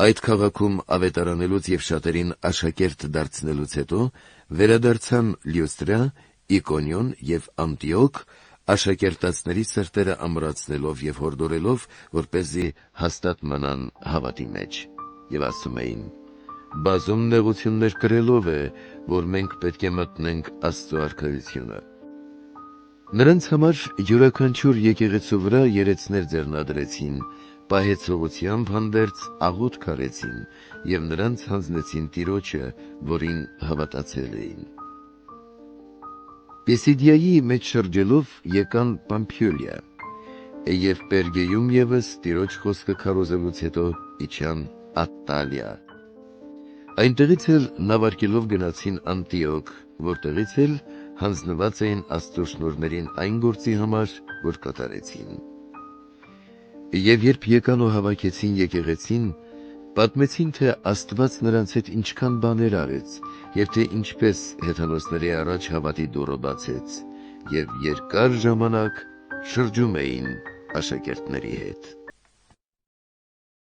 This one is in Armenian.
Այդ քաղաքում ավետարանելուց եւ շատերին աշակերտ դարձնելուց հետո վերադարձան Լյուստրա, Իկոնիոն եւ Անտիոք, աշակերտածների սրտերը ամրացնելով եւ հորդորելով, որպեսզի հաստատ մնան հավատի մեջ, եւ ասում էին. «Բազում նեղություններ կրելով է, որ մենք պետք է մտնենք Աստծո արքայությունը»։ Նրանց համար յուրաքանչյուր եկեղեցու վրա երեցներ ձեռնադրեցին, պահեցողությամբ հանդերձ աղոթք արեցին եւ նրանց հանձնեցին Տիրոջը, որին հավատացել էին։ Պիսիդիայի մեջ շրջելով եկան Պամփիլիա, եւ Պերգեում եւս Տիրոջ խոսքը քարոզելուց հետո իջան Ատտալիա։ Այնտեղից էլ նավարկելով գնացին Անտիոք, որտեղից էլ հանձնված էին Աստծո շնորհներին այն գործի համար, որ կատարեցին։ Եվ երբ եկան ու հավաքեցին եկեղեցին, պատմեցին, թե Աստված նրանց հետ ինչքան բաներ արեց, եւ թե ինչպես հեթանոսների առաջ հավատի դուռը բացեց, եւ երկար ժամանակ շրջում էին աշակերտների հետ։